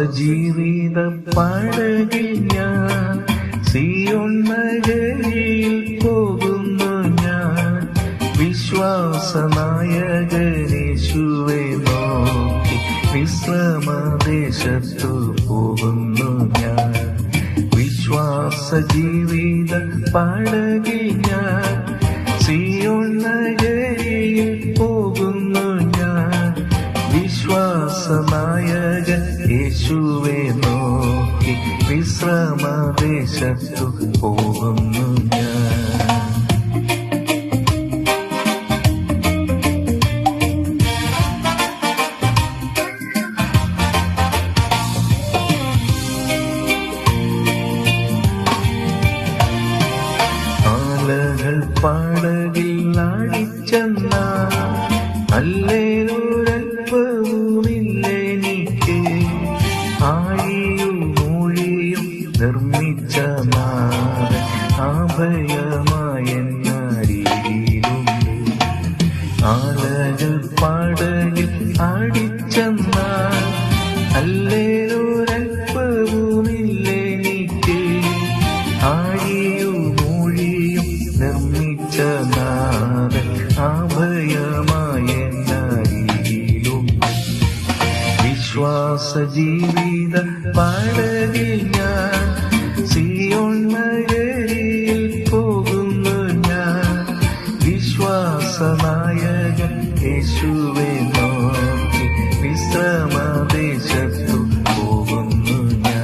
ജീവിത പടകിൽ ഞാൻ സിയോൻ നഗരിയിൽ പോകുന്നു ഞാൻ. വിശ്വാസനായകനേശുവെ നോക്കി വിശ്രമദേശത്തു പോകുന്നു ഞാൻ. ജീവിത പടകിൽ ഞാൻ സിയോൻ നഗരിയിൽ പോകുന്നു ഞാൻ. വിശ്വാസനായകൻ യേശുവെ നോക്കി വിശ്രമദേശത്തു പോകുന്നു ഞാൻ. പടകിൽ അടിച്ചെന്നാൽ നല്ലൊരൽപ്പവുമില്ലെനിക്ക്. ആഴിയും മൂഴിയും നിർമ്മിച്ച നാഥൻ അഭയമായെന്നരികിലുണ്ട്. ആലകൾ പടകിൽ അടിച്ചെന്നാൽ നല്ലൊരൽപ്പവുമില്ലെനിക്ക്. ആഴിയും മൂഴിയും നിർമ്മിച്ച നാഥൻ അഭയമായെന്നരികിലും. ജീവിത പടകിൽ ഞാൻ സിയോൻ നഗരിയിൽ പോകുന്നു ഞാൻ. വിശ്വാസനായകൻ യേശുവെ നോക്കി വിശ്രമദേശത്തു പോകുന്നു ഞാൻ.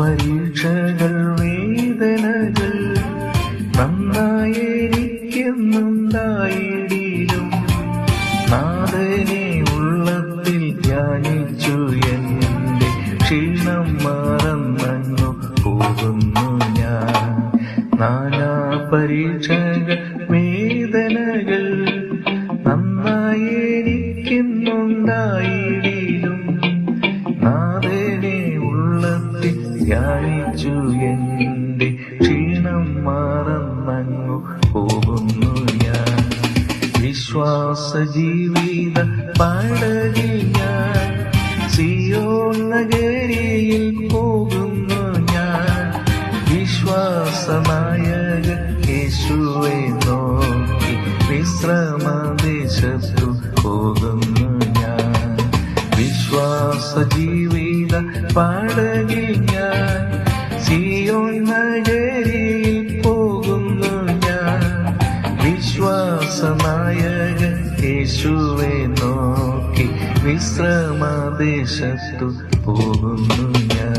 പരീക്ഷകൾ വേദനകൾ നന്നായിരിക്കുന്നുണ്ടായിടിലും നാഥനെ ഉള്ളത്തിൽ ധ്യാനിച്ചു എന്റെ ക്ഷീണം മറന്നു പോകുന്നു ഞാൻ. നാനാ പരീക്ഷകൾ വേദനകൾ നന്നായിരിക്കുന്നുണ്ടായിടിലും നാഥനെ ഉള്ളത്തിൽ ധ്യാനിച്ചു എന്റെ ക്ഷീണം മറന്നു പോകുന്നു ഞാൻ. ജീവിത പടകിൽ ഞാൻ സിയോൻ നഗരിയിൽ പോകുന്നു ഞാൻ. വിശ്വാസനായകൻ യേശുവെ നോക്കി വിശ്രമദേശത്തു പോകുന്നു ഞാൻ. ജീവിത പടകിൽ ഞാൻ സിയോൻ നഗരിയിൽ പോകുന്നു ഞാൻ. വിശ്വാസനായകൻ യേശുവെ നോക്കി വിശ്രമദേശത്തു പോകുന്നു ഞാൻ.